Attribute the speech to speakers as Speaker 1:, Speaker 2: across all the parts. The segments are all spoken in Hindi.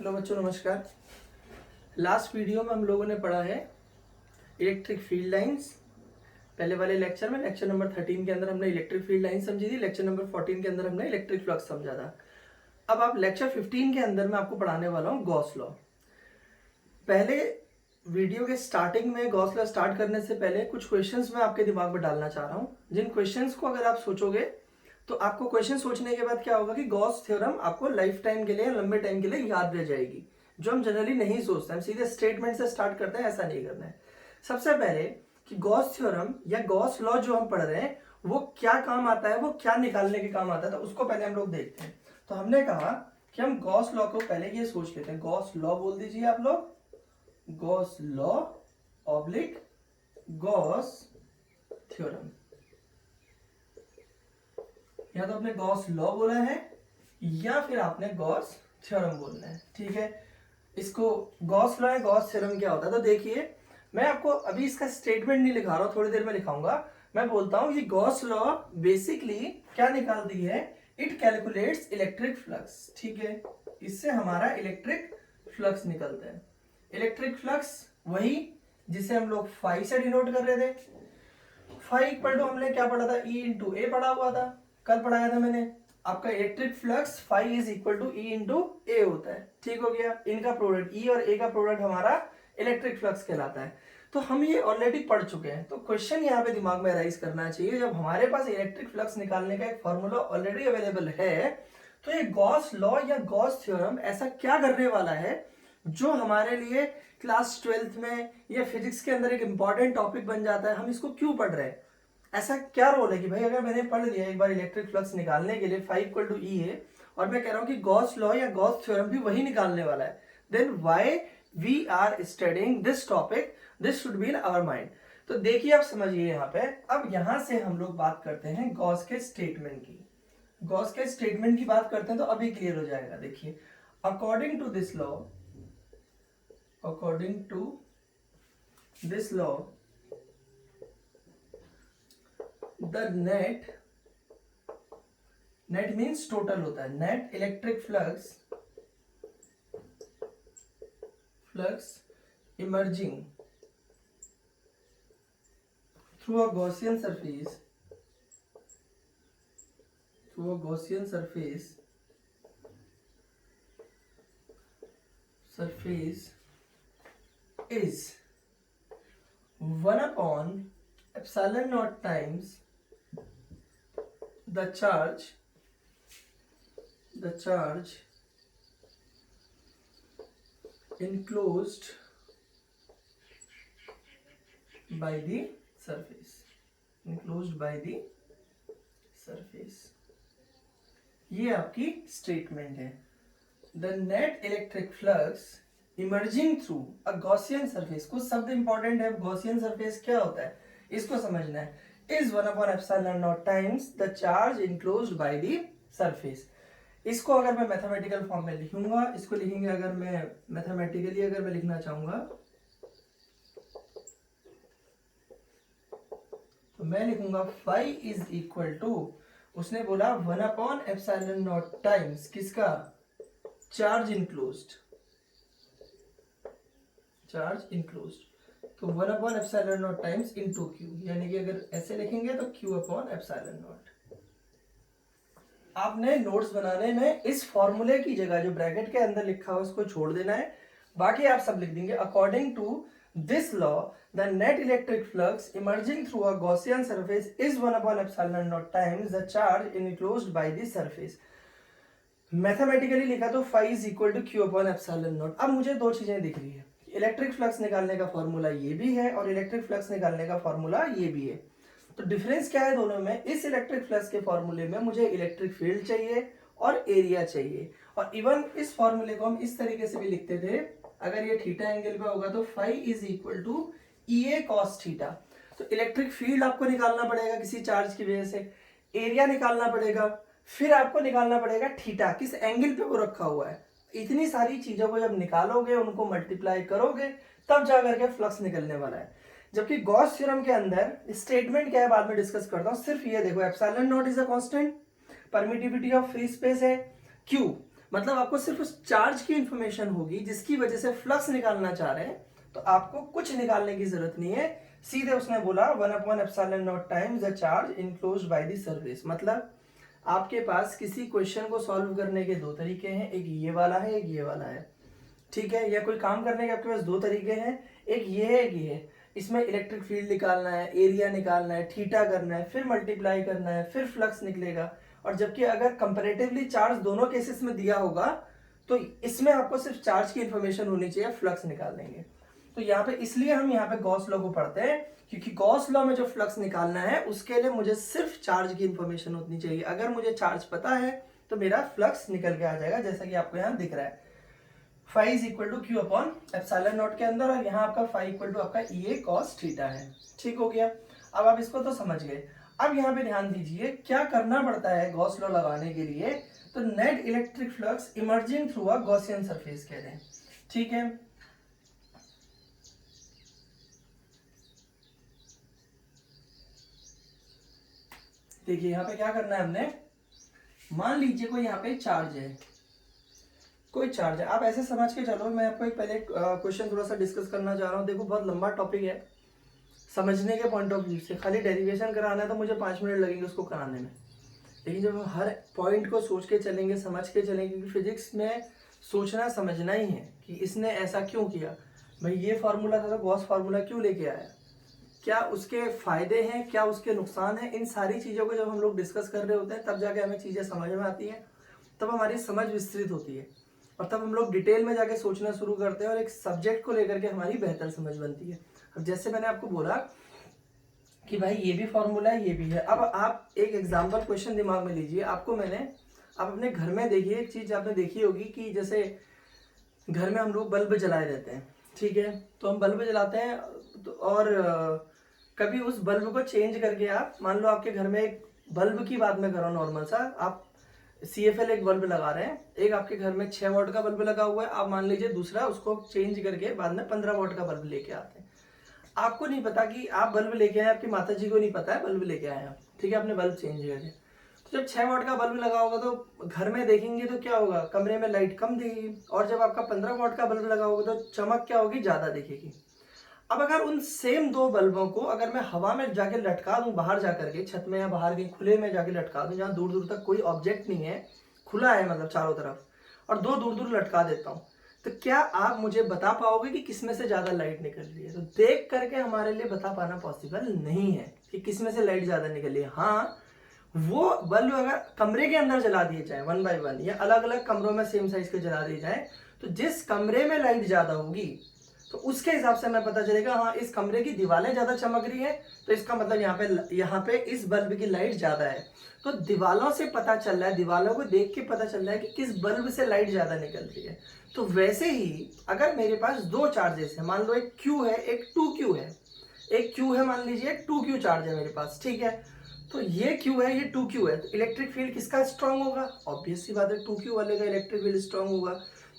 Speaker 1: हेलो बच्चों, नमस्कार। लास्ट वीडियो में हम लोगों ने पढ़ा है इलेक्ट्रिक फील्ड लाइंस। पहले वाले लेक्चर में लेक्चर नंबर 13 के अंदर हमने इलेक्ट्रिक फील्ड लाइन समझी थी। लेक्चर नंबर 14 के अंदर हमने इलेक्ट्रिक फ्लक्स समझा था। अब आप लेक्चर 15 के अंदर मैं आपको पढ़ाने वाला हूँ गॉस लॉ। पहले वीडियो के स्टार्टिंग में गॉस लॉ स्टार्ट करने से पहले कुछ क्वेश्चंस मैं आपके दिमाग में डालना चाह रहा हूँ, जिन क्वेश्चंस को अगर आप सोचोगे तो आपको क्वेश्चन सोचने के बाद क्या होगा कि गॉस थ्योरम आपको लाइफ टाइम के लिए, लंबे टाइम के लिए याद रह जाएगी, जो हम जनरली नहीं सोचते। हम सीधे स्टेटमेंट से स्टार्ट करते हैं, ऐसा नहीं करना है। सबसे पहले कि गॉस थ्योरम या गॉस लॉ जो हम पढ़ रहे हैं वो क्या काम आता है, वो क्या निकालने के काम आता है, तो उसको पहले हम लोग देखते हैं। तो हमने कहा कि हम गॉस लॉ को पहले ये सोच लेते हैं। गॉस लॉ बोल दीजिए आप लोग, Gauss law oblique Gauss theorem. या तो आपने गॉस लॉ बोला है या फिर आपने गॉस थ्योरम बोलना है, ठीक है। इसको गॉस लॉ या गॉस थ्योरम क्या होता है, तो देखिए मैं आपको अभी इसका स्टेटमेंट नहीं लिखा रहा हूं, थोड़ी देर में लिखाऊंगा। मैं बोलता हूं कि गॉस लॉ बेसिकली क्या निकालती है, इट कैलकुलेट्स इलेक्ट्रिक फ्लक्स, ठीक है। इससे हमारा इलेक्ट्रिक फ्लक्स निकलता है। इलेक्ट्रिक फ्लक्स वही जिसे हम लोग फाई से डिनोट कर रहे थे। फाई इक्वल टू हमने क्या पढ़ा था, ई इंटू ए पढ़ा हुआ था, कल पढ़ाया था मैंने। आपका electric flux phi is equal to E into A होता है, ठीक हो गया। इनका प्रोडक्ट ई और ए का प्रोडक्ट हमारा इलेक्ट्रिक फ्लक्स कहलाता है। तो हम ये ऑलरेडी पढ़ चुके हैं। तो क्वेश्चन यहाँ पे दिमाग में राइज करना चाहिए, जब हमारे पास इलेक्ट्रिक फ्लक्स निकालने का एक फॉर्मूला ऑलरेडी अवेलेबल है, तो ये गॉस लॉ या गॉस थ्योरम ऐसा क्या करने वाला है जो हमारे लिए क्लास 12th में या फिजिक्स के अंदर एक इंपॉर्टेंट टॉपिक बन जाता है। हम इसको क्यों पढ़ रहे हैं, ऐसा क्या रोल है कि भाई अगर मैंने पढ़ लिया एक बार इलेक्ट्रिक फ्लक्स निकालने के लिए फाई इक्वल टू ई है, और मैं कह रहा हूं कि गॉस लॉ या गॉस थ्योरम भी वही निकालने वाला है, then why we are studying this topic, this should be in our mind. तो देखिए आप समझिए यहाँ पे। अब यहां से हम लोग बात करते हैं गॉस के स्टेटमेंट की। गॉस के स्टेटमेंट की बात करते हैं तो अभी क्लियर हो जाएगा। देखिए, according to this law, according to this law the net means total होता है, net electric flux emerging through a Gaussian surface is 1 upon epsilon naught times the charge enclosed by the surface, ये आपकी स्टेटमेंट है। The net electric flux emerging through a Gaussian surface, कुछ शब्द इंपॉर्टेंट है। गॉसियन सरफेस क्या होता है इसको समझना है। Is 1 upon epsilon naught times the charge enclosed by the surface। इसको अगर मैं मैथमेटिकल फॉर्म में लिखूंगा, इसको लिखेंगे अगर मैं मैथमेटिकली अगर मैं लिखना चाहूंगा तो मैं लिखूंगा फाई इज इक्वल टू, उसने बोला 1 upon epsilon naught टाइम्स किसका, चार्ज इनक्लोज्ड, तो 1 upon epsilon naught times into Q, यानी कि अगर ऐसे लिखेंगे तो q upon epsilon naught। आपने नोट्स बनाने में इस फॉर्मूले की जगह जो ब्रैकेट के अंदर लिखा है उसको छोड़ देना है, बाकी आप सब लिख देंगे। According to this law the net electric flux emerging through a Gaussian surface is 1 upon epsilon naught times the charge enclosed by the surface. Mathematically लिखा तो phi is equal to q upon epsilon naught। अब मुझे दो चीजें दिख रही है, इलेक्ट्रिक फ्लक्स निकालने का फॉर्मूला ये भी है और इलेक्ट्रिक फ्लक्स निकालने का फॉर्मूला ये भी है। तो डिफरेंस क्या है दोनों में, इस इलेक्ट्रिक फ्लक्स के फॉर्मूले में मुझे इलेक्ट्रिक फील्ड चाहिए और एरिया चाहिए। और इवन इस फॉर्मूले को हम इस तरीके से भी लिखते थे, अगर ये थीटा एंगल पे होगा तो phi is equal to E A cos theta. तो इलेक्ट्रिक फील्ड आपको निकालना पड़ेगा किसी चार्ज की वजह से, एरिया निकालना पड़ेगा, फिर आपको निकालना पड़ेगा थीटा, किस एंगल पे वो रखा हुआ है। इतनी सारी चीजों को जब निकालोगे, उनको मल्टीप्लाई करोगे, तब जाकर के फ्लक्स निकलने वाला है। जबकि गॉस थ्योरम के अंदर स्टेटमेंट क्या है बाद में डिस्कस करता हूं, सिर्फ ये देखो epsilon not is a constant, permittivity of free space है Q, मतलब आपको सिर्फ उस चार्ज की इंफॉर्मेशन होगी जिसकी वजह से फ्लक्स निकालना चाह रहे हैं, तो आपको कुछ निकालने की जरूरत नहीं है। सीधे उसने बोला 1/ε0 times the charge enclosed by the surface. मतलब आपके पास किसी क्वेश्चन को सॉल्व करने के दो तरीके हैं, एक ये वाला है, एक ये वाला है, ठीक है। या कोई काम करने के आपके पास दो तरीके हैं, एक ये है, एक ये है। इसमें इलेक्ट्रिक फील्ड निकालना है, एरिया निकालना है, थीटा करना है, फिर मल्टीप्लाई करना है, फिर फ्लक्स निकलेगा। और जबकि अगर कंपैरेटिवली चार्ज दोनों केसेस में दिया होगा तो इसमें आपको सिर्फ चार्ज की इंफॉर्मेशन होनी चाहिए, फ्लक्स निकाल देंगे। तो यहाँ पे इसलिए हम यहाँ पे गॉस लॉ को पढ़ते हैं, क्योंकि गॉस लॉ में जो फ्लक्स निकालना है उसके लिए मुझे सिर्फ चार्ज की इंफॉर्मेशन होनी चाहिए। अगर मुझे चार्ज पता है तो मेरा फ्लक्स निकल के आ जाएगा, जैसा कि आपको यहाँ दिख रहा है phi is equal to Q upon epsilon naught के अंदर, और यहाँ आपका phi इक्वल टू आपका EA cos थीटा है। ठीक हो गया, अब आप इसको तो समझ गए। अब यहाँ पे ध्यान दीजिए क्या करना पड़ता है गॉस लॉ लगाने के लिए। तो net electric flux emerging through a Gaussian surface कहते हैं, ठीक है। देखिए यहाँ पे क्या करना है हमने, मान लीजिए कोई यहाँ पे चार्ज है, कोई चार्ज है, आप ऐसे समझ के चलो। मैं आपको एक पहले क्वेश्चन थोड़ा सा डिस्कस करना चाह रहा हूँ। देखो बहुत लंबा टॉपिक है, समझने के पॉइंट ऑफ व्यू से खाली डेरिवेशन कराना है तो मुझे 5 मिनट लगेंगे उसको कराने में, लेकिन जब हम हर पॉइंट को सोच के चलेंगे, समझ के चलेंगे, क्योंकि फिजिक्स में सोचना समझना ही है कि इसने ऐसा क्यों किया, भाई ये फार्मूला था तो गॉस फार्मूला क्यों लेके आया, क्या उसके फायदे हैं, क्या उसके नुकसान हैं। इन सारी चीज़ों को जब हम लोग डिस्कस कर रहे होते हैं तब जाके हमें चीज़ें समझ में आती हैं, तब हमारी समझ विस्तृत होती है, और तब हम लोग डिटेल में जाके सोचना शुरू करते हैं और एक सब्जेक्ट को लेकर के हमारी बेहतर समझ बनती है। अब जैसे मैंने आपको बोला कि भाई ये भी फॉर्मूला है, ये भी है। अब आप एक एग्जाम्पल क्वेश्चन दिमाग में लीजिए, आपको मैंने, आप अपने घर में देखिए, एक चीज आपने देखी होगी कि जैसे घर में हम लोग बल्ब जलाए रहते हैं, ठीक है। तो हम बल्ब जलाते हैं और कभी उस बल्ब को चेंज करके आप, मान लो आपके घर में एक बल्ब की बात मैं कर रहा हूँ नॉर्मल सा, आप CFL एक बल्ब लगा रहे हैं, एक आपके घर में 6 वॉट का बल्ब लगा हुआ है, आप मान लीजिए दूसरा उसको चेंज करके बाद में 15 वॉट का बल्ब लेके आते हैं। आपको नहीं पता कि आप बल्ब लेके आए, आपकी माता जी को नहीं पता है बल्ब लेके आए आप, ठीक है, आपने बल्ब चेंज कर दिया। तो जब 6 वॉट का बल्ब लगा होगा तो घर में देखेंगे तो क्या होगा, कमरे में लाइट कम दिखेगी, और जब आपका 15 वॉट का बल्ब लगा होगा तो चमक क्या होगी, ज्यादा दिखेगी। अब अगर उन सेम दो बल्बों को अगर मैं हवा में जाके लटका दूं, बाहर जाकर के छत में या बाहर कहीं खुले में जाके लटका दूं, जहां दूर दूर तक कोई ऑब्जेक्ट नहीं है, खुला है मतलब चारों तरफ, और दो दूर दूर लटका देता हूं, तो क्या आप मुझे बता पाओगे कि किसमें से ज्यादा लाइट निकल रही है? तो देख करके हमारे लिए बता पाना पॉसिबल नहीं है कि किसमें से लाइट ज्यादा निकल रही है। हाँ, वो बल्ब अगर कमरे के अंदर जला दिए जाए 1 बाय 1 या अलग अलग कमरों में सेम साइज के जला दिए जाए, तो जिस कमरे में लाइट ज्यादा होगी तो उसके हिसाब से हमें पता चलेगा हाँ इस कमरे की दीवारें ज्यादा चमक रही है, तो इसका मतलब यहाँ पे इस बल्ब की लाइट ज्यादा है। तो दीवारों से पता चल रहा है, दीवारों को देख के पता चल रहा है कि किस बल्ब से लाइट ज्यादा निकल रही है। तो वैसे ही अगर मेरे पास दो चार्जेस है, मान लो एक Q है, एक 2Q है, एक Q है मान लीजिए, एक 2Q चार्ज है मेरे पास, ठीक है। तो ये Q है, ये 2Q है, तो इलेक्ट्रिक फील्ड किसका स्ट्रांग होगा? ऑब्वियस सी बात है 2Q वाले का इलेक्ट्रिक फील्ड स्ट्रांग होगा।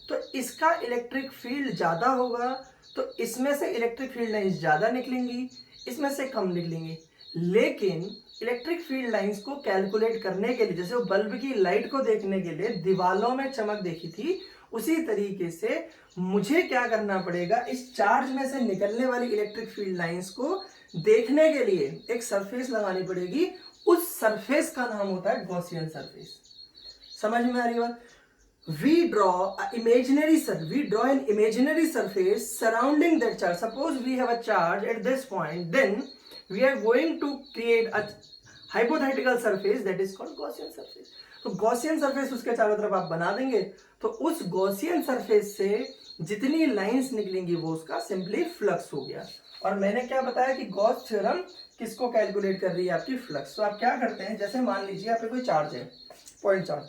Speaker 1: तो इसका इलेक्ट्रिक फील्ड ज्यादा होगा तो इसमें से इलेक्ट्रिक फील्ड लाइंस ज्यादा निकलेंगी, इसमें से कम निकलेंगी। लेकिन इलेक्ट्रिक फील्ड लाइंस को कैलकुलेट करने के लिए, जैसे वो बल्ब की लाइट को देखने के लिए दीवारों में चमक देखी थी, उसी तरीके से मुझे क्या करना पड़ेगा, इस चार्ज में से निकलने वाली इलेक्ट्रिक फील्ड लाइंस को देखने के लिए एक सरफेस लगानी पड़ेगी। उस सरफेस का नाम होता है गॉसियन सरफेस। समझ में आ रही बात? We draw an imaginary surface surrounding that charge. Suppose we have a charge at this point, then we are going to create a hypothetical surface that is called Gaussian surface. तो गॉसियन सरफेस उसके चारों तरफ आप बना देंगे, तो उस गॉसियन सरफेस से जितनी लाइंस निकलेंगी वो उसका सिंपली फ्लक्स हो गया। और मैंने क्या बताया कि गॉस थ्योरम किसको कैलकुलेट कर रही है, आपकी फ्लक्स। तो आप क्या करते हैं, जैसे मान लीजिए यहाँ पे कोई चार्ज है, point charge,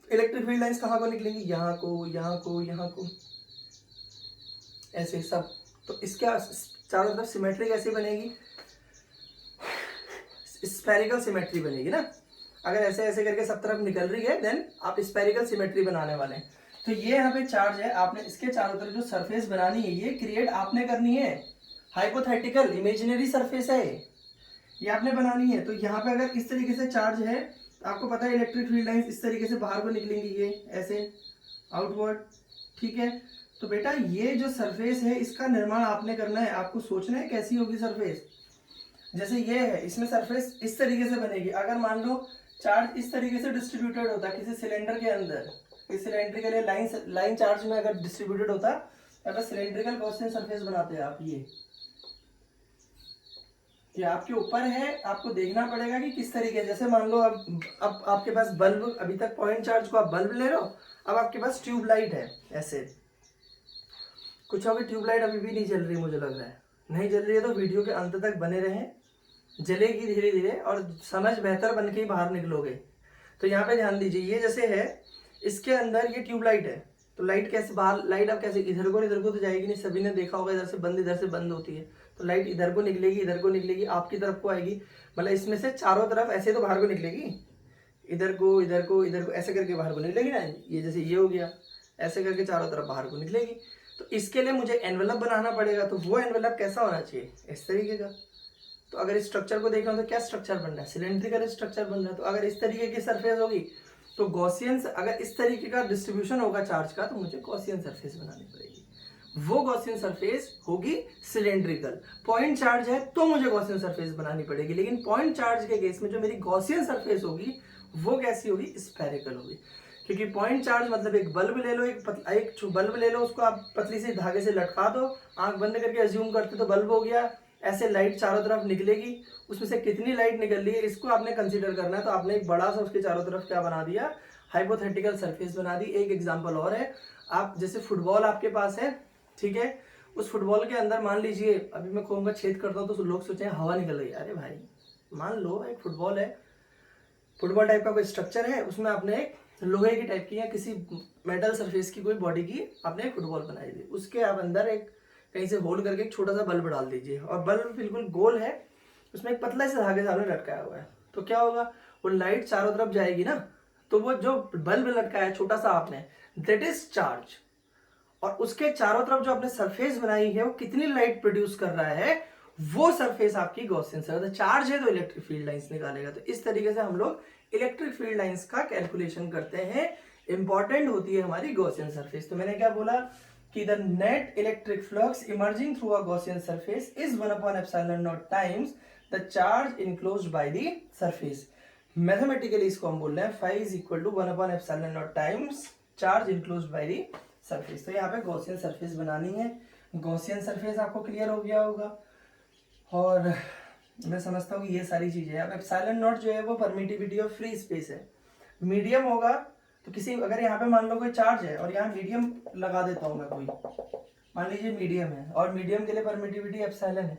Speaker 1: electric field lines कहाँ को निकलेंगी, यहाँ को, यहाँ को, यहाँ को, ऐसे सब। तो इसका चारों तरफ सिमेट्री कैसे बनेगी, स्फेरिकल सिमेट्री बनेगी ना। अगर ऐसे ऐसे करके सब तरफ निकल रही है देन आप स्फेरिकल सिमेट्री बनाने वाले हैं। तो ये यहाँ पे चार्ज है, आपने इसके चारों तरफ जो सरफेस बनानी है ये क्रिएट आपने करनी है, हाइपोथेटिकल इमेजिनरी सरफेस है ये आपने बनानी है। तो यहाँ पे अगर इस तरीके से चार्ज है आपको पता है इलेक्ट्रिक फील्ड लाइंस इस तरीके से बाहर को निकलेंगी, ये ऐसे आउटवर्ड, ठीक है। तो बेटा ये जो सरफेस है इसका निर्माण आपने करना है, आपको सोचना है कैसी होगी सरफेस। जैसे ये है, इसमें सरफेस इस तरीके से बनेगी। अगर मान लो चार्ज इस तरीके से डिस्ट्रीब्यूटेड होता किसी सिलेंडर के अंदर, इस सिलेंड्रिकल लाइन चार्ज में अगर डिस्ट्रीब्यूटेड होता, अगर सिलेंड्रिकल गॉसियन सरफेस बनाते हैं आप, ये आपके ऊपर है, आपको देखना पड़ेगा कि किस तरीके। जैसे मान लो अब आपके पास बल्ब, अभी तक पॉइंट चार्ज को आप बल्ब ले रहे हो, अब आपके पास ट्यूब लाइट है ऐसे कुछ होगी। ट्यूब लाइट अभी भी नहीं जल रही, मुझे लग रहा है नहीं जल रही है, तो वीडियो के अंत तक बने रहें, जलेगी धीरे धीरे और समझ बेहतर बन के ही बाहर निकलोगे। तो यहाँ पे ध्यान दीजिए, ये जैसे है इसके अंदर ये ट्यूब लाइट है, तो लाइट कैसे बाहर, लाइट अब कैसे इधर को तो जाएगी नहीं, सभी ने देखा होगा इधर से बंद होती है, तो लाइट इधर को निकलेगी आपकी तरफ को आएगी, मतलब इसमें से चारों तरफ ऐसे तो बाहर को निकलेगी, इधर को ऐसे करके बाहर को निकलेगी ना। ये जैसे ये हो गया, ऐसे करके चारों तरफ बाहर को निकलेगी। तो इसके लिए मुझे एनवेलप बनाना पड़ेगा, तो वो एनवेलप कैसा होना चाहिए, इस तरीके का। तो अगर इस स्ट्रक्चर को देख रहा हूँ तो क्या स्ट्रक्चर बन रहा है, सिलेंड्रिकल स्ट्रक्चर बन रहा है। तो अगर इस तरीके की सरफेस होगी तो गॉसियन, अगर इस तरीके का डिस्ट्रीब्यूशन होगा चार्ज का, तो मुझे गॉसियन सरफेस बनानी पड़ेगी। वो गॉसियन सरफेस होगी सिलेंड्रिकल। पॉइंट चार्ज है तो मुझे गॉसियन सरफेस बनानी पड़ेगी, लेकिन पॉइंट चार्ज के केस में जो मेरी गॉसियन सरफेस होगी वो कैसी होगी, स्फेरिकल होगी। क्योंकि पॉइंट चार्ज मतलब एक बल्ब ले लो, एक बल्ब ले लो, उसको आप पतली सी धागे से लटका दो, आंख बंद करके अज्यूम करते तो बल्ब हो गया, ऐसे लाइट चारों तरफ निकलेगी, उसमें से कितनी लाइट निकल रही है इसको आपने कंसीडर करना है। तो आपने एक बड़ा सा उसके चारों तरफ क्या बना दिया, हाइपोथेटिकल सरफेस बना दी। एक एग्जांपल और है, आप जैसे फुटबॉल आपके पास है, ठीक है, उस फुटबॉल के अंदर मान लीजिए अभी मैं कहूँगा छेद करता हूँ तो लोग सोचें हवा निकल रही है, अरे भाई मान लो एक फुटबॉल है, फुटबॉल टाइप का कोई स्ट्रक्चर है, उसमें आपने एक लोहे की टाइप की या किसी मेटल सरफेस की कोई बॉडी की आपने एक फुटबॉल बनाई थी, उसके आप अंदर एक कहीं से होल करके एक छोटा सा बल्ब डाल दीजिए, और बल्ब बिल्कुल गोल है, उसमें एक पतला सा धागे से आपने लटकाया हुआ है। तो क्या होगा, वो लाइट चारों तरफ जाएगी ना, तो वो जो बल्ब लटकाया है छोटा सा आपने, दैट इज चार्ज, और उसके चारों तरफ जो आपने सरफेस बनाई है वो कितनी लाइट प्रोड्यूस कर रहा है, वो सरफेस आपकी गॉसियन सरफेस। चार्ज है तो इलेक्ट्रिक फील्ड लाइंस निकालेगा। तो इस तरीके से हम लोग इलेक्ट्रिक फील्ड लाइंस का कैलकुलेशन करते हैं। इंपॉर्टेंट होती है हमारी गॉसियन सरफेस। तो मैंने क्या बोला कि the net electric flux emerging through a Gaussian surface is 1/ε0 times the charge enclosed by the surface. Mathematically इसको हम बोल रहे हैं phi is equal to 1/ε0 times charge enclosed by the surface. तो यहाँ पे गॉसियन सरफेस बनानी है। गॉसियन सरफेस आपको क्लियर हो गया होगा, और मैं समझता हूँ कि ये सारी चीजें। अब एप्सिलॉन नॉट जो है वो परमिटिविटी ऑफ फ्री स्पेस है। मीडियम होगा तो किसी, अगर यहाँ पे मान लो कोई चार्ज है और यहाँ मीडियम लगा देता हूँ मैं, कोई मान लीजिए मीडियम है और मीडियम के लिए परमिटिविटी एप्सिलॉन है,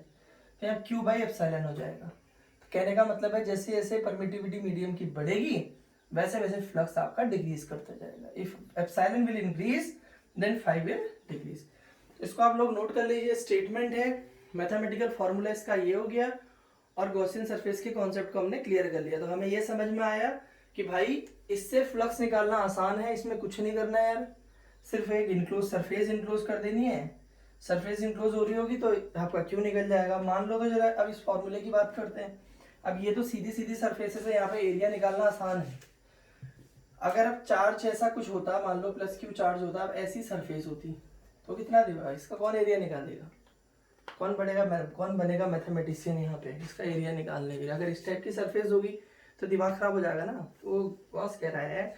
Speaker 1: तो यहाँ क्यू बाई एप्सिलॉन हो जाएगा। तो कहने का मतलब है जैसे जैसे परमिटिविटी मीडियम की बढ़ेगी वैसे वैसे फ्लक्स आपका डिक्रीज करता जाएगा। If epsilon will increase then phi will decrease. इसको आप लोग नोट कर लीजिए, स्टेटमेंट है, मैथमेटिकल फॉर्मूला इसका ये हो गया, और गॉसियन सरफेस के कॉन्सेप्ट को हमने क्लियर कर लिया। तो हमें ये समझ में आया कि भाई इससे फ्लक्स निकालना आसान है, इसमें कुछ नहीं करना है यार, सिर्फ एक इनक्लोज सरफेस इनक्लोज कर देनी है। सरफेस इनक्लोज हो रही होगी तो आपका क्यों निकल जाएगा। मान लो तो जरा अब इस फॉर्मूले की बात करते हैं। अब ये तो सीधी सीधी सरफेसेस है, यहाँ पे एरिया निकालना आसान है। अगर अब चार्ज ऐसा कुछ होता, मान लो प्लस क्यू चार्ज होता, अब ऐसी सरफेस होती तो कितना देगा, इसका कौन एरिया निकालेगा, कौन बनेगा मैथमेटिशियन यहाँ पे इसका एरिया निकालने के लिए। अगर इस टाइप की सरफेस होगी तो दिमाग खराब हो जाएगा ना। तो बॉस कह रहा है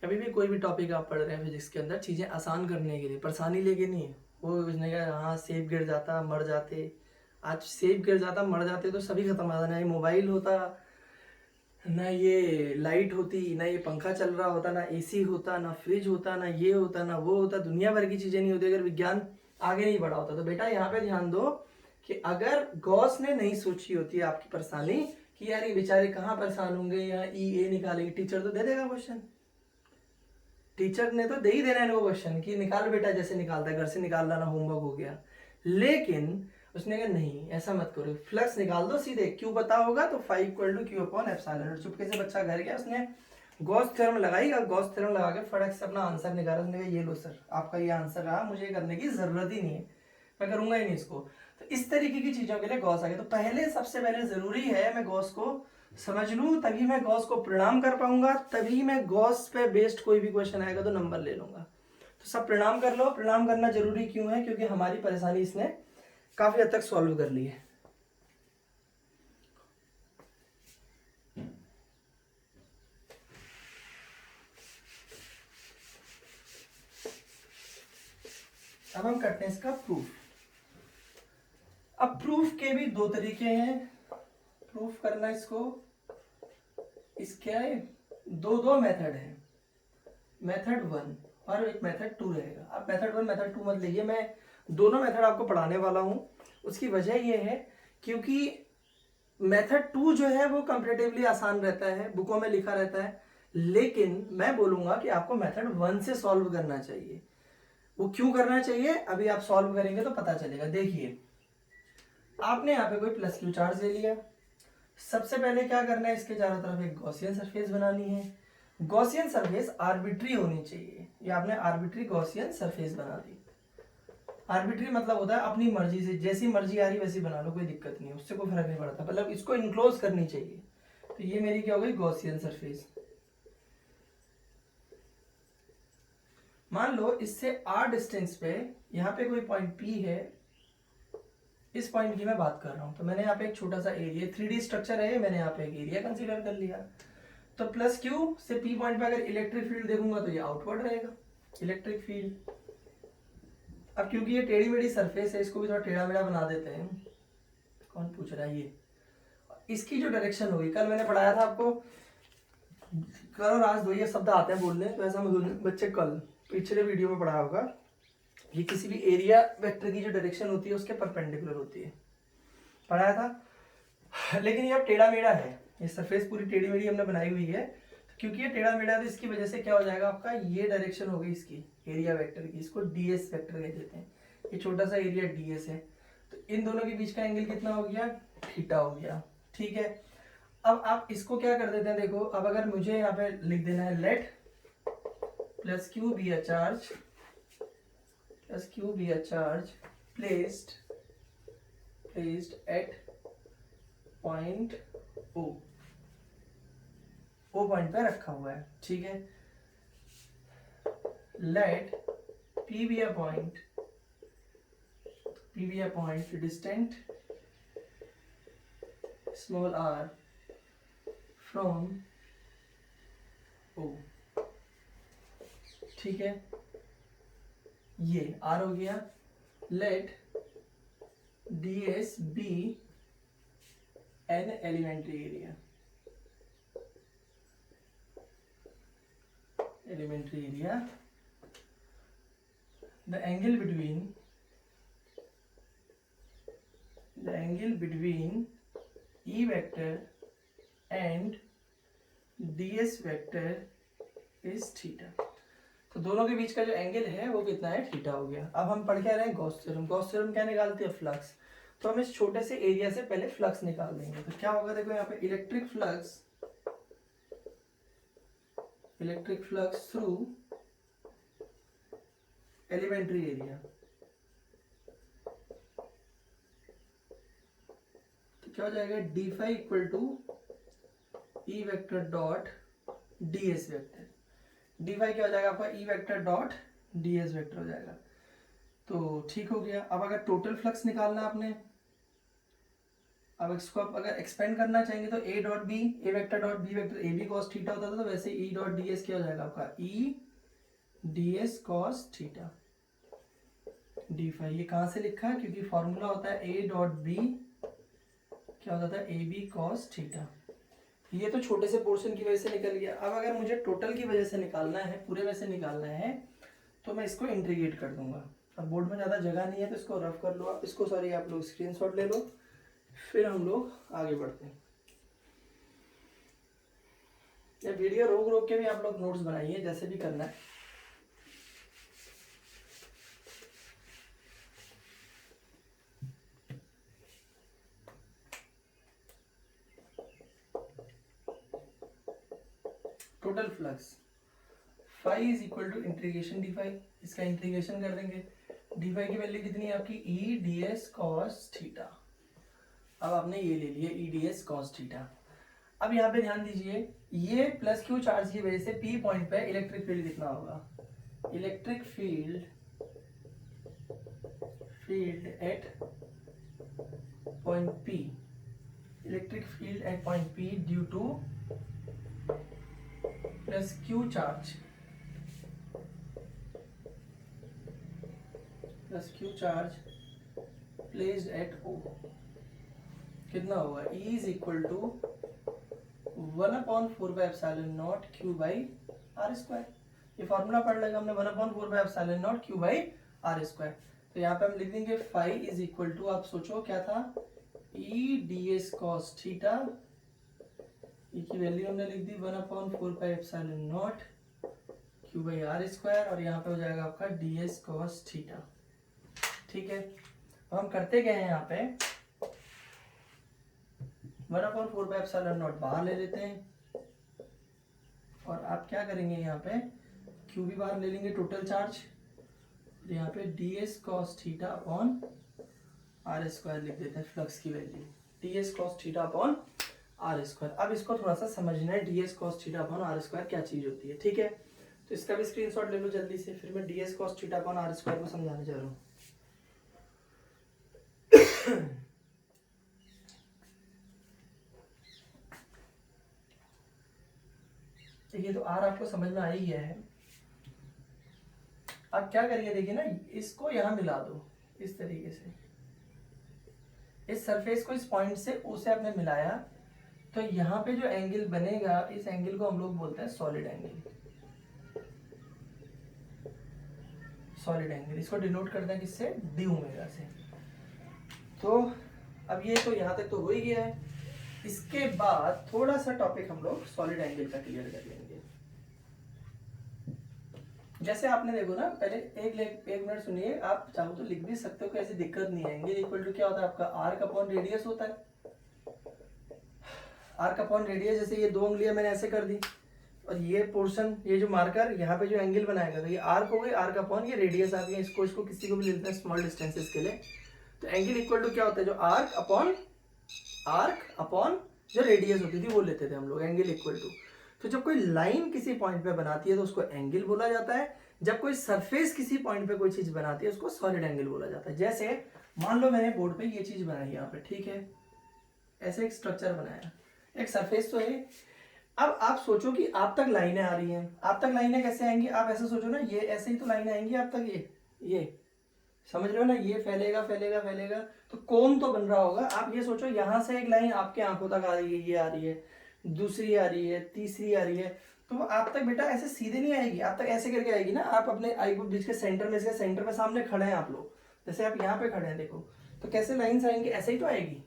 Speaker 1: कभी भी कोई भी टॉपिक आप पढ़ रहे हैं फिजिक्स के अंदर, चीज़ें आसान करने के लिए, परेशानी लेके नहीं है। वो उसने कहा हाँ सेब गिर जाता मर जाते, आज सेब गिर जाता मर जाते तो सभी खत्म हो जाता, ना ये मोबाइल होता, ना ये लाइट होती, ना ये पंखा चल रहा होता, ना एसी होता, ना फ्रिज होता, ना ये होता, ना वो होता, दुनिया भर की चीज़ें नहीं होती अगर विज्ञान आगे नहीं बढ़ा होता। तो बेटा यहाँ पे ध्यान दो कि अगर गॉस ने नहीं सोची होती आपकी परेशानी कि यार ये बेचारे कहाँ परेशान होंगे, यहाँ ई ए निकालेंगे, टीचर तो दे देगा क्वेश्चन, टीचर ने तो दे ही देना इनको क्वेश्चन कि निकाल बेटा, जैसे निकालता है घर से निकाल लाना, होमवर्क हो गया। लेकिन उसने कहा नहीं ऐसा मत करो, फ्लक्स निकाल दो सीधे, क्यू पता होगा तो phi equal to Q upon epsilon. चुपके से बच्चा घर गया, उसने गॉस थ्योरम लगाई, गॉस थ्योरम लगा के फटक से अपना आंसर निकाला। उसने कहा ये लो सर आपका ये आंसर रहा, मुझे करने की जरूरत ही नहीं है, मैं करूंगा ही नहीं इसको। तो इस तरीके की चीजों के लिए गॉस आ गया। तो पहले सबसे पहले जरूरी है मैं गॉस को समझ लूँ तभी मैं गॉस को प्रणाम कर पाऊंगा, तभी मैं गॉस पे बेस्ड कोई भी क्वेश्चन आएगा तो नंबर ले लूंगा। तो सब प्रणाम कर लो। प्रणाम करना जरूरी क्यों है? क्योंकि हमारी परेशानी इसने काफी हद तक सॉल्व कर ली है। अब हम करते हैं इसका प्रूफ। अब प्रूफ के भी दो तरीके हैं प्रूफ करना इसको। इसके दो मेथड है, मेथड 1 और एक मेथड 2 रहेगा। अब मेथड 1 मेथड 2 मत लीजिए, मैं दोनों मेथड आपको पढ़ाने वाला हूं। उसकी वजह यह है क्योंकि मेथड 2 जो है वो कंपैरेटिवली आसान रहता है, बुकों में लिखा रहता है, लेकिन मैं बोलूंगा कि आपको मेथड 1 से सॉल्व करना चाहिए। वो क्यों करना चाहिए अभी आप सॉल्व करेंगे तो पता चलेगा। देखिए, आपने यहाँ पे कोई प्लस क्यू चार्ज ले लिया। सबसे पहले क्या करना है, इसके चारों तरफ एक गॉसियन सरफेस बनानी है। गॉसियन सरफेस आर्बिट्री होनी चाहिए। ये आपने आर्बिट्री गॉसियन सरफेस बना दी। आर्बिट्री मतलब होता है अपनी मर्जी से, जैसी मर्जी आ रही वैसी बना लो, कोई दिक्कत नहीं है, उससे कोई फर्क नहीं पड़ता, मतलब इसको इनक्लोज करनी चाहिए। तो ये मेरी क्या हो गई, गॉसियन सरफेस। मान लो इससे r डिस्टेंस पे यहाँ पे कोई पॉइंट P है, इस पॉइंट की मैं बात कर रहा हूँ। तो मैंने यहाँ पे एक छोटा सा एरिया, 3D स्ट्रक्चर है, मैंने यहाँ पे एक एरिया कंसीडर कर लिया। तो प्लस क्यू से P पॉइंट पे अगर इलेक्ट्रिक फील्ड देखूंगा तो ये आउटवर्ड रहेगा इलेक्ट्रिक फील्ड। अब क्योंकि ये टेढ़ी मेढ़ी सरफेस है, इसको भी थोड़ा टेढ़ा मेढ़ा बना देते हैं। कौन पूछ रहा है? ये इसकी जो डायरेक्शन होगी, कल मैंने पढ़ाया था आपको, कल और आज दो ये शब्द आते हैं बोलने, तो ऐसा बच्चे कल पिछले वीडियो में पढ़ाया होगा। ये किसी भी एरिया वेक्टर की जो डायरेक्शन होती है उसके परपेंडिकुलर होती है, पढ़ाया था। लेकिन ये अब टेढ़ा मेढ़ा है, ये सरफेस पूरी टेढ़ी मेढ़ी हमने बनाई हुई है। तो क्योंकि ये टेढ़ा मेढ़ा है तो इसकी वजह से क्या हो जाएगा, आपका ये डायरेक्शन होगी इसकी एरिया वेक्टर की, इसको डीएस वेक्टर कह देते हैं। ये छोटा सा एरिया डीएस है, तो इन दोनों के बीच का एंगल कितना हो गया, थीटा हो गया। ठीक है, अब आप इसको क्या कर देते हैं, देखो अब अगर मुझे यहाँ पे लिख देना है let plus Q be a charge, plus Q be a charge placed at point O, O point पे रखा हुआ है। ठीक है, let P be a point, P be a point distant small R from O. ठीक है, ये आर हो गया। Let D S be an elementary area, elementary area, the angle between E vector and ds vector is theta। तो दोनों के बीच का जो एंगल है वो कितना है, थीटा हो गया। अब हम पढ़ क्या रहे हैं, गॉस थ्योरम। गॉस थ्योरम क्या निकालते हैं, फ्लक्स। तो हम इस छोटे से एरिया से पहले फ्लक्स निकाल देंगे। तो क्या होगा, देखो यहाँ पे electric flux through elementary area. तो क्या हो जाएगा, D phi equal to E vector dot D S vector. D phi क्या हो जाएगा आपका, E vector dot D S vector हो जाएगा। तो ठीक हो गया। अब अगर टोटल फ्लक्स निकालना आपने, अब इसको आप अगर एक्सपेंड करना चाहेंगे तो A dot B, A vector dot B vector, A B cos theta होता था, तो वैसे ई डॉट डी एस क्या हो जाएगा आपका, E D S cos theta D phi. ये कहाँ से लिखा है, क्योंकि फॉर्मूला होता है ए डॉट बी क्या होता था, ए बी कॉस थीटा। ये तो छोटे से पोर्शन की वजह से निकल गया। अब अगर मुझे टोटल की वजह से निकालना है, पूरे में से निकालना है, तो मैं इसको इंटीग्रेट कर दूंगा। अब बोर्ड में ज़्यादा जगह नहीं है तो इसको रफ कर लो आप, इसको सॉरी आप लोग स्क्रीनशॉट ले लो, फिर हम लोग आगे बढ़ते हैं। ये वीडियो रोक रोक के भी आप लोग नोट्स बनाइए, जैसे भी करना है। Total flux phi is equal to integration D phi, इसका इंटीग्रेशन कर देंगे। डी फाई की वैल्यू कितनी है आपकी, E D S cos theta. अब आपने ये ले लिया E D S cos theta. अब यहाँ पे ध्यान दीजिए, ये प्लस क्यू चार्ज की वजह से पी पॉइंट पे इलेक्ट्रिक फील्ड कितना होगा, electric field at point P, electric field at point P due to plus Q charge placed at O कितना होगा, E is equal to 1/4 Q by R square. ये फॉर्मूला पढ़ लेगा हमने, 1/4 क्यू बाई आर स्क्वायर। तो यहाँ पे हम लिख देंगे फाई इज इक्वल टू, आप सोचो क्या था, E D S cos theta, E की वैल्यू हमने लिख दी 1/4 क्यू बाई आर स्क्वायर, और यहाँ पे हो जाएगा आपका डी एस कॉस थीटा। ठीक है, अब हम करते गए हैं यहाँ पे 1/4 बाहर ले लेते हैं, और आप क्या करेंगे यहाँ पे क्यू भी बाहर ले लेंगे, टोटल चार्ज, यहाँ पे D S cos theta upon R square लिख देते हैं, फ्लक्स की value D S cos theta upon R square. अब इसको थोड़ा सा समझना है, D S cos theta upon R square क्या चीज होती है। ठीक है, तो इसका भी स्क्रीनशॉट ले लो जल्दी से, फिर मैं D S cos theta upon R square को समझाने जा रहा हूँ। देखिए, तो आर आपको समझ में आ ही गया है। आप क्या करिए, देखिए ना, इसको यहां मिला दो इस तरीके से, इस सरफेस को इस पॉइंट से ओ से आपने मिलाया, तो यहाँ पे जो एंगल बनेगा, इस एंगल को हम लोग बोलते हैं सॉलिड एंगल। सॉलिड एंगल इसको डिनोट करते हैं किससे, डी ओमेगा से। तो अब ये तो यहाँ तक तो हो ही गया है। इसके बाद थोड़ा सा टॉपिक हम लोग सॉलिड एंगल का क्लियर कर लेंगे। जैसे आपने देखो ना, पहले एक मिनट सुनिए, आप चाहो तो लिख भी सकते हो, कोई ऐसी दिक्कत नहीं है। एंगल इक्वल टू क्या होता है आपका, आर्क अपॉन रेडियस होता है। आर्क अपॉन रेडियस, जैसे ये 2 उंगलियां मैंने ऐसे कर दी, और ये पोर्शन, ये जो मार्कर यहाँ पे जो एंगल बनाएगा, तो ये आर्क हो गई, आर्क अपॉन ये रेडियस आ गई। इसको किसी को भी लेते हैं स्मॉल डिस्टेंसेस के लिए। तो एंगल इक्वल टू क्या होता है, जो आर्क अपॉन जो रेडियस होती थी वो लेते थे हम लोग, एंगल इक्वल टू। तो जब कोई लाइन किसी पॉइंट पे बनाती है तो उसको एंगल बोला जाता है। जब कोई सरफेस किसी पॉइंट पे कोई चीज बनाती है उसको सॉलिड एंगल बोला जाता है। जैसे मान लो मैंने बोर्ड पे ये चीज बनाई यहाँ पे, ठीक है, ऐसे एक स्ट्रक्चर बनाया, एक सरफेस तो है। अब आप सोचो कि आप तक लाइनें आ रही हैं, आप तक लाइनें कैसे आएंगी, आप ऐसे सोचो ना, ये ऐसे ही तो लाइनें आएंगी आप तक, ये समझ रहे हो ना, ये फैलेगा फैलेगा फैलेगा, तो कोन तो बन रहा होगा। आप ये सोचो, यहां से एक लाइन आपके आंखों तक आ रही है, ये आ रही है, दूसरी आ रही है, तीसरी आ रही है, तो आप तक बेटा ऐसे सीधे नहीं आएगी, आप तक ऐसे करके आएगी ना। आप अपने आई को बीच के सेंटर में, इसके सेंटर पे सामने खड़े हैं आप लोग, जैसे आप यहाँ पे खड़े हैं, देखो तो कैसे लाइन्स आएंगी, ऐसे ही तो आएगी।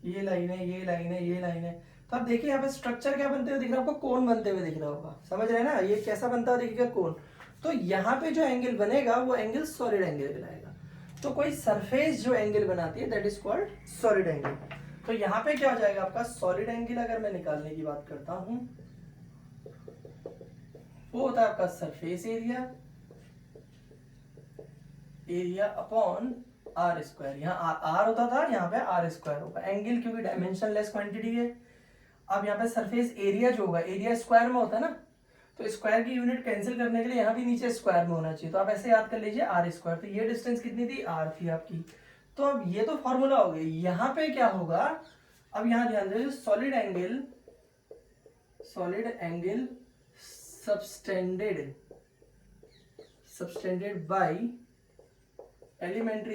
Speaker 1: ये लाइन है, ये लाइन है, ये लाइन है। तो आप देखिए यहाँ पे स्ट्रक्चर क्या बनते हुए दिख रहा है आपको, कोन बनते हुए दिख रहा होगा, समझ रहे हैं ना, ये कैसा बनता हुआ दिखेगा, कोन। तो यहाँ पे जो एंगल बनेगा वो एंगल सॉलिड एंगल बनाएगा। तो कोई सरफेस जो एंगल बनाती है that is called solid angle. तो यहाँ पे क्या हो जाएगा आपका सॉलिड एंगल, अगर मैं निकालने की बात करता हूं, वो होता है आपका surface area upon R square. यहाँ आर होता था, यहाँ पे आर स्क्वायर होगा। एंगल क्योंकि डायमेंशनलेस क्वांटिटी है। अब यहाँ पे सरफेस एरिया जो होगा, एरिया स्क्वायर में होता है ना, तो स्क्वायर की यूनिट कैंसिल करने के लिए यहाँ भी नीचे स्क्वायर में होना चाहिए। तो आप ऐसे याद कर लीजिए आर स्क्वायर। तो ये डिस्टेंस कितनी थी, आर थी आपकी। तो अब ये तो फॉर्मूला हो गया। यहाँ पे क्या होगा, अब यहाँ ध्यान दीजिए, solid angle subtended by elementary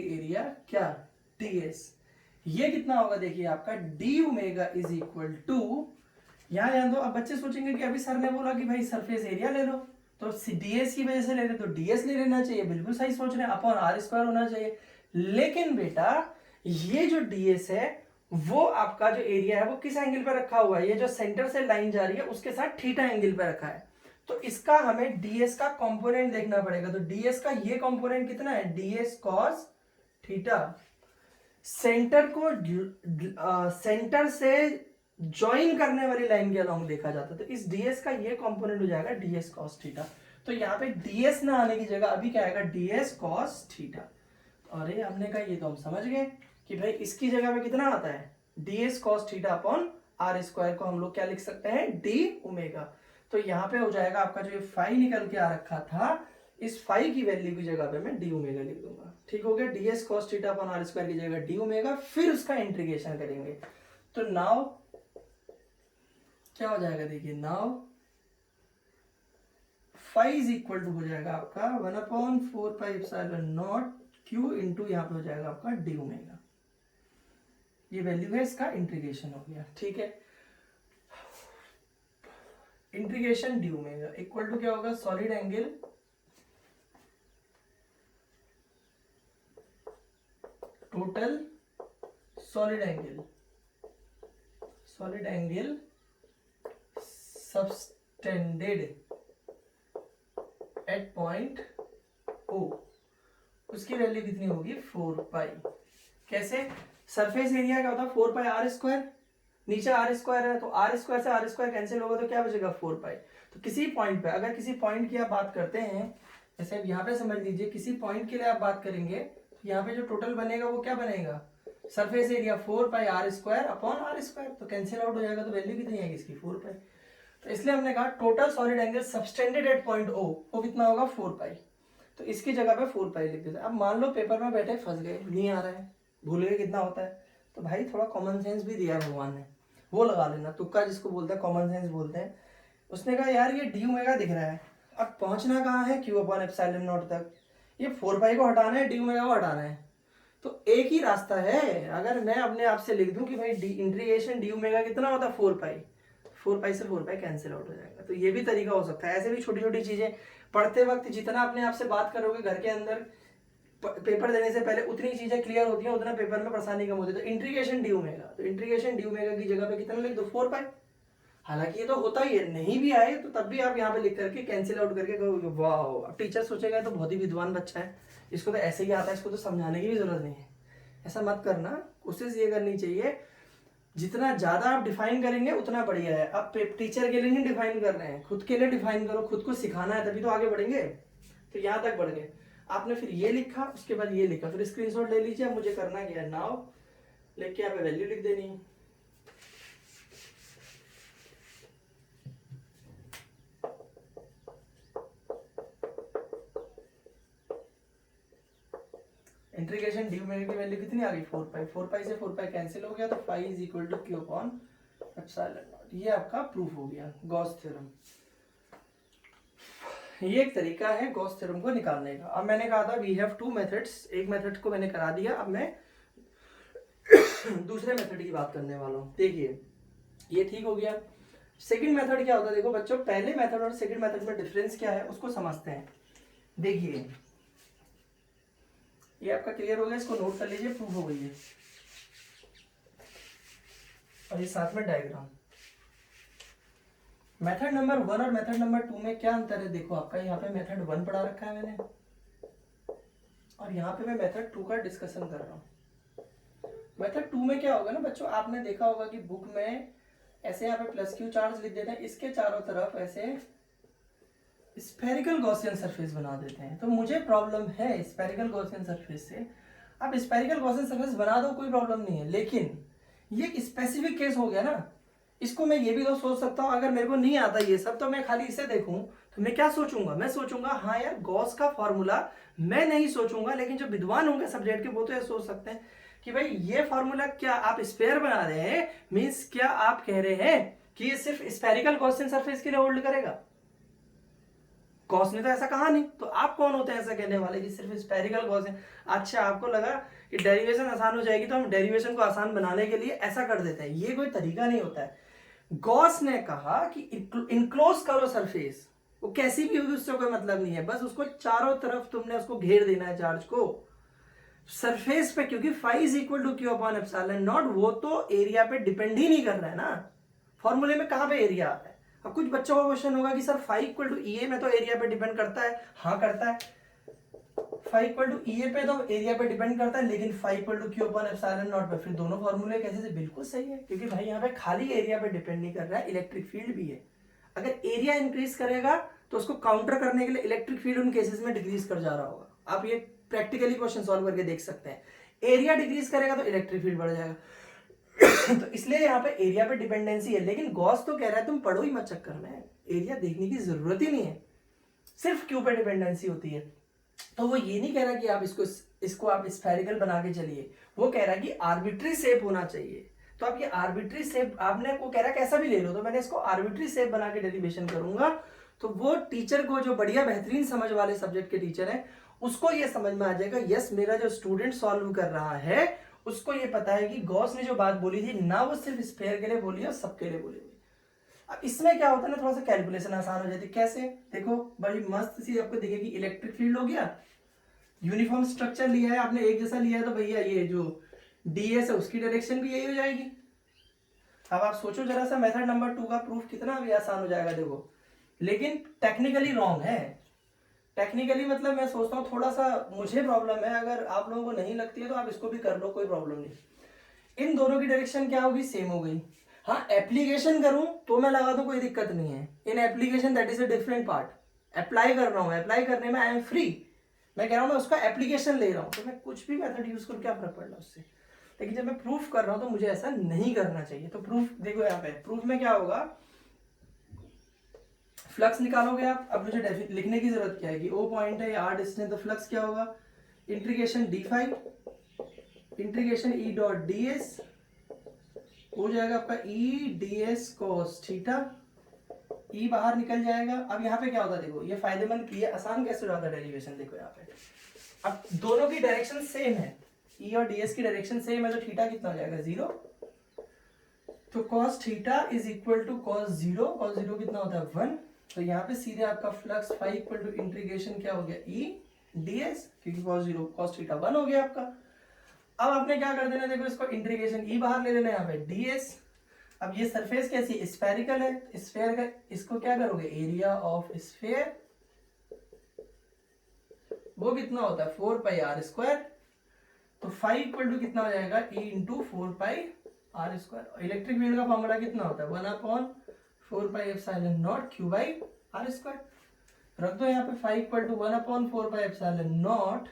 Speaker 1: area क्या, ds। ये कितना होगा, देखिए आपका D omega is equal to, यहां ध्यान दो। अब बच्चे सोचेंगे कि अभी सर ने बोला कि भाई सरफेस एरिया ले लो, तो ds की वजह से ले रहे, तो ds ले लेना चाहिए, बिल्कुल सही सोच रहे हैं, अपॉन आर स्क्वायर होना चाहिए। लेकिन बेटा ये जो ds है वो आपका जो एरिया है वो किस एंगल पर रखा हुआ है, ये जो सेंटर से लाइन जा रही है उसके साथ थीटा एंगल पर रखा है। तो इसका हमें ds का कंपोनेंट देखना पड़ेगा। तो ds का ये कंपोनेंट कितना है, ds cos थीटा। सेंटर को सेंटर से ज्वाइन करने वाली लाइन के अलोंग देखा जाता है। तो इस ds का ये कंपोनेंट हो जाएगा ds cos थीटा। तो यहाँ पे ds ना आने की जगह अभी क्या आएगा, ds cos थीटा। अरे हमने कहा ये तो हम समझ गए कि भाई इसकी जगह पे कितना आता है, ds cos theta upon R square को हम लोग क्या लिख सकते हैं, डी ओमेगा। तो यहाँ पे हो जाएगा आपका जो ये फाई निकल के आ रखा था, इस फाई की वैल्यू की जगह पे मैं डी ओमेगा लिख दूंगा। ठीक हो गया, ds cos theta upon R square की जगह डी ओमेगा, फिर उसका इंटीग्रेशन करेंगे। तो नाउ क्या हो जाएगा, देखिए now phi is equal to हो जाएगा आपका 1/4 pi epsilon naught Q into यहाँ पे हो जाएगा आपका डी ओमेगा। ये वैल्यू है, इसका इंटीग्रेशन हो गया। ठीक है, integration D omega equal to क्या होगा, solid angle total solid angle subtended at point O, उसकी वैल्यू कितनी होगी, 4 पाई। कैसे, सरफेस एरिया क्या होता है 4 पाई आर स्क्वायर, नीचे आर स्क्वायर है तो आर स्क्वायर से आर स्क्वायर कैंसिल होगा तो क्या बचेगा 4 पाई। तो किसी पॉइंट पे, अगर किसी पॉइंट की आप बात करते हैं, जैसे यहाँ पे समझ लीजिए किसी पॉइंट के लिए आप बात करेंगे, तो यहाँ पे जो टोटल बनेगा वो क्या बनेगा, surface area 4 pi R square upon R square, तो कैंसिल आउट हो जाएगा, तो वैल्यू कितनी आएगी इसकी 4 पाई। तो इसलिए हमने कहा total solid angle subtended at point O, वो कितना होगा 4 पाई। तो इसकी जगह पे 4 पाई लिख देते हैं। अब मान लो पेपर में बैठे फंस गए, नहीं आ रहा है, भूल गए कितना होता है, तो भाई थोड़ा कॉमन सेंस भी दिया है भगवान ने, वो लगा लेना, तुक्का जिसको बोलते हैं कॉमन सेंस बोलते हैं। उसने कहा यार ये डी ओमेगा दिख रहा है, अब पहुंचना कहाँ है, क्यू अपॉन एप्सिलॉन नॉट तक, ये 4 पाई को हटाना है, डी ओमेगा को हटाना है, तो एक ही रास्ता है। अगर मैं अपने आप से लिख दूं कि भाई डी इंटीग्रेशन डी ओमेगा कितना होता है 4 पाई, 4 पाई से 4 पाई कैंसिल आउट हो जाएगा। तो ये भी तरीका हो सकता है। ऐसे भी छोटी छोटी चीजें पढ़ते वक्त जितना अपने आप से बात करोगे घर के अंदर पेपर देने से पहले, उतनी चीजें क्लियर होती हैं, उतना पेपर में परेशानी कम होती है। तो इंटीग्रेशन डी ओमेगा, तो इंटीग्रेशन डी ओमेगा की जगह पे कितना लिख दो 4 पाई। हालांकि ये तो होता ही है, नहीं भी आए तो तब भी आप यहाँ पे लिख करके कैंसिल आउट करके कहोगे वाह। अब टीचर सोचेगा तो बहुत ही विद्वान बच्चा है, इसको तो ऐसे ही आता है, इसको तो समझाने की भी जरूरत नहीं है। ऐसा मत करना, कोशिश ये करनी चाहिए जितना ज्यादा आप डिफाइन करेंगे उतना बढ़िया है। आप टीचर के लिए नहीं डिफाइन कर रहे हैं, खुद के लिए डिफाइन करो, खुद को सिखाना है तभी तो आगे बढ़ेंगे। तो यहाँ तक बढ़ गए, आपने फिर ये लिखा, उसके बाद ये लिखा, फिर स्क्रीनशॉट ले लीजिए। अब मुझे करना क्या है, नाउ लेके यहाँ पे वैल्यू लिख देनी है। इंटीग्रेशन डी ओमेगा की वैल्यू कितनी आ गई 4 पाई, 4 पाई से 4 पाई कैंसिल हो गया, तो phi is equal to Q upon epsilon naught. ये आपका प्रूफ हो गया गॉस थ्योरम। ये एक तरीका है गॉस थ्योरम को निकालने का। अब मैंने कहा था वी हैव टू मेथड्स, एक मेथड को मैंने करा दिया, अब मैं दूसरे मेथड की बात करने वाला हूँ। देखिए ये ठीक हो गया। सेकंड मेथड क्या होता है, देखो बच्चों पहले मेथड और सेकंड मेथड में डिफरेंस क्या है उसको समझते हैं। देखिए ये आपका क्लियर हो गया, इसको नोट कर लीजिए, प्रूफ हो गई है। और ये साथ में डायग्राम। मेथड नंबर 1 और मेथड नंबर 2 में क्या अंतर है, देखो आपका यहाँ पे मेथड 1 पढ़ा रखा है मैंने, और यहाँ पे मैं मेथड 2 का डिस्कशन कर रहा हूँ। मेथड 2 में क्या होगा ना बच्चों, आपने देखा होगा कि बुक में ऐसे यहाँ पे प्लस क्यू चार्ज लिख देते हैं, इसके चारों तरफ ऐसे स्फेरिकल गॉसियन सरफेस बना देते हैं। तो मुझे प्रॉब्लम है स्फेरिकल गॉसियन सरफेस से। अब स्फेरिकल गॉसियन सरफेस बना दो, कोई प्रॉब्लम नहीं है, लेकिन ये स्पेसिफिक केस हो गया ना। इसको मैं ये भी तो सोच सकता हूँ, अगर मेरे को नहीं आता ये सब तो मैं खाली इसे देखूं तो मैं क्या सोचूंगा, मैं सोचूंगा हाँ यार गॉस का फॉर्मूला, मैं नहीं सोचूंगा लेकिन जो विद्वान होंगे सब्जेक्ट के वो तो ये सोच सकते हैं कि भाई ये फॉर्मूला क्या आप स्फेयर बना रहे हैं, मीन्स क्या आप कह रहे हैं कि ये सिर्फ स्फेरिकल गॉसियन सरफेस के लिए होल्ड करेगा। गॉस ने तो ऐसा कहा नहीं, तो आप कौन होते हैं ऐसा कहने वाले कि सिर्फ स्फेरिकल गॉसियन। अच्छा आपको लगा कि डेरिवेशन आसान हो जाएगी तो हम डेरिवेशन को आसान बनाने के लिए ऐसा कर देते हैं, ये कोई तरीका नहीं होता है। गॉस ने कहा कि इनक्लोज करो सरफेस, वो कैसी भी होगी उससे कोई मतलब नहीं है, बस उसको चारों तरफ तुमने उसको घेर देना है चार्ज को सरफेस पे, क्योंकि phi is equal to Q upon epsilon naught, वो तो एरिया पे डिपेंड ही नहीं कर रहा है ना। फॉर्मूले में कहां पे एरिया आता है। अब कुछ बच्चों का क्वेश्चन होगा कि sir phi equal to E ए में तो एरिया पे डिपेंड करता है, हाँ करता है, phi equal to E A पे तो एरिया पे डिपेंड करता है, लेकिन phi equal to Q upon epsilon naught पे फिर दोनों फॉर्मूले कैसे से बिल्कुल सही है, क्योंकि भाई यहाँ पे खाली एरिया पे डिपेंड नहीं कर रहा है, इलेक्ट्रिक फील्ड भी है। अगर एरिया इंक्रीज करेगा तो उसको काउंटर करने के लिए इलेक्ट्रिक फील्ड उन केसेस में डिक्रीज कर जा रहा होगा। आप ये प्रैक्टिकली क्वेश्चन सॉल्व करके देख सकते हैं। एरिया डिक्रीज करेगा तो इलेक्ट्रिक फील्ड बढ़ जाएगा। तो इसलिए यहाँ पे एरिया पे डिपेंडेंसी है, लेकिन गॉस तो कह रहा है तुम पढ़ो ही मत चक्कर में, एरिया देखने की जरूरत ही नहीं है, सिर्फ क्यू पे डिपेंडेंसी होती है। तो वो ये नहीं कह रहा कि आप इसको आप स्फेरिकल बना के चलिए, वो कह रहा है कि आर्बिट्री शेप होना चाहिए। तो आप ये आर्बिट्री शेप, आपने वो कह रहा है कैसा भी ले लो, तो मैंने इसको आर्बिट्री शेप बना के डेरिवेशन करूंगा। तो वो टीचर को, जो बढ़िया बेहतरीन समझ वाले सब्जेक्ट के टीचर हैं, उसको ये समझ में आ जाएगा, यस मेरा जो स्टूडेंट सॉल्व कर रहा है उसको ये पता है कि गॉस ने जो बात बोली थी ना वो सिर्फ स्फेयर के लिए बोली है, सबके लिए बोली हुई। अब इसमें क्या होता है ना, थोड़ा सा कैलकुलेशन आसान हो जाती है। कैसे? देखो बड़ी मस्त सी आपको दिखेगी, इलेक्ट्रिक फील्ड हो गया, यूनिफॉर्म स्ट्रक्चर लिया है आपने, एक जैसा लिया है, तो भैया ये जो डीएस है उसकी डायरेक्शन भी यही हो जाएगी। अब आप सोचो जरा सा, मेथड नंबर 2 का प्रूफ कितना भी आसान हो जाएगा। देखो, लेकिन टेक्निकली रॉन्ग है। टेक्निकली मतलब मैं सोचता हूँ थोड़ा सा मुझे प्रॉब्लम है, अगर आप लोगों को नहीं लगती है तो आप इसको भी कर लो, कोई प्रॉब्लम नहीं। इन दोनों की डायरेक्शन क्या होगी? सेम हो गई। हाँ, एप्लीकेशन करूं तो मैं लगा दूं, कोई दिक्कत नहीं है। In application that is a different part. Apply कर रहा हूं, अप्लाई करने में आई एम फ्री, मैं कह रहा हूं मैं उसका एप्लीकेशन ले रहा हूं, तो मैं कुछ भी मेथड यूज करूं, क्या फर्क पड़ रहा है उससे। लेकिन जब मैं प्रूफ कर रहा हूं तो मुझे ऐसा नहीं करना चाहिए। तो प्रूफ देखो यहाँ पे, प्रूफ में क्या होगा, फ्लक्स निकालोगे आप। अब मुझे लिखने की जरूरत क्या है कि ओ पॉइंट है, आर डिस्टेंस, तो फ्लक्स क्या होगा, integration d5 integration E dot D S हो जाएगा आपका E D S cos theta, E बाहर निकल जाएगा। अब यहाँ पे क्या होता है, देखो ये फायदेमंद की है, आसान कैसे हो जाता है डेरिवेशन। देखो यहाँ पे अब दोनों की डायरेक्शन सेम है, ई और ds की डायरेक्शन सेम है, तो थीटा कितना हो जाएगा, 0। तो cos theta is equal to cos 0, cos 0 कितना होता है, 1। तो यहाँ पे सीधे आपका flux phi equal to integration क्या हो गया, ई ds, क्योंकि cos 0 cos थीटा 1 हो गया आपका। अब आपने क्या कर देना, देखो इसको इंटीग्रेशन ई बाहर ले लेना, यहाँ पे ds। अब ये सरफेस कैसी है, स्फेरिकल है, स्फेयर का इसको क्या करोगे, एरिया ऑफ स्फेयर, वो कितना होता है 4 पाई आर स्क्वायर। तो फाई इक्वल टू कितना हो जाएगा, E into 4 pi R square. Electric field का फॉर्मूला कितना होता है, 1/4 pi epsilon naught Q by R square. रख दो यहाँ पे, phi equal to 1/4 pi epsilon naught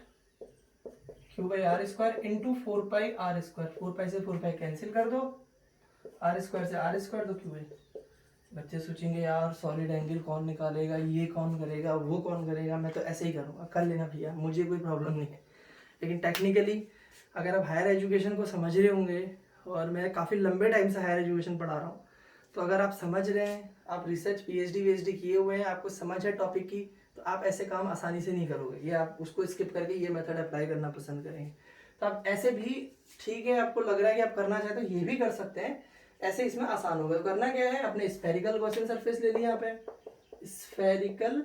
Speaker 1: Q by R square into 4 pi R square. 4 pi से 4 पाई कैंसिल कर दो, आर स्क्वायर से आर स्क्वायर, तो क्यू बाई। बच्चे सोचेंगे यार सॉलिड एंगल कौन निकालेगा, ये कौन करेगा, वो कौन करेगा, मैं तो ऐसे ही करूँगा। कर लेना भैया, मुझे कोई प्रॉब्लम नहीं है। लेकिन टेक्निकली अगर आप हायर एजुकेशन को समझ रहे होंगे, और मैं काफ़ी लंबे टाइम से हायर एजुकेशन पढ़ा रहा हूँ, तो अगर आप समझ रहे हैं, आप रिसर्च पीएचडी किए हुए हैं, आपको समझ है टॉपिक की, तो आप ऐसे काम आसानी से नहीं करोगे। ये आप उसको स्किप करके ये मेथड अप्लाई करना पसंद करेंगे। तो आप ऐसे भी, ठीक है, आपको लग रहा है कि आप करना चाहते हो, ये भी कर सकते हैं, ऐसे इसमें आसान होगा। तो करना क्या है, अपने स्फेरिकल गॉसियन सरफेस ले लिया यहाँ पे, spherical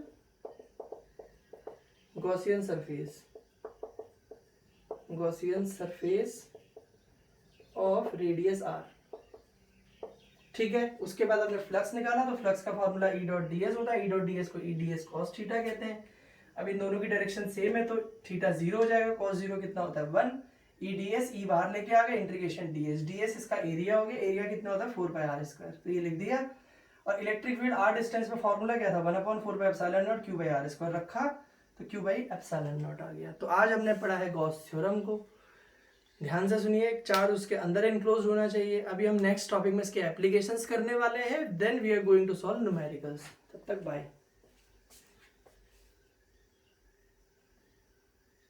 Speaker 1: Gaussian surface of radius R, ठीक है। उसके बाद आपने फ्लक्स निकाला, तो फ्लक्स का फॉर्मूला ई डॉट डी एस होता है, ई डॉट डी एस को ई डी एस कॉस थीटा कहते हैं। अब इन दोनों की डायरेक्शन सेम है, तो थीटा 0 हो जाएगा, कॉस 0 कितना होता है 1, ई डी एस, ई बाहर लेके आ गए, इंटीग्रेशन डी एस इसका एरिया हो गया, एरिया कितना होता है 4 पाई आर स्क्वायर, तो ये लिख दिया। और इलेक्ट्रिक फील्ड आर डिस्टेंस में फॉर्मूला क्या था, 1/4 pi epsilon naught Q by R square रखा, तो क्यू बाई एप्सिलॉन नॉट आ गया। तो आज हमने पढ़ा है गॉस थ्योरम को, ध्यान से सुनिए, चार्ज उसके अंदर एनक्लोज होना चाहिए। अभी हम नेक्स्ट टॉपिक में इसके एप्लीकेशंस करने वाले हैं, then we are going to solve numericals. तब तक बाय।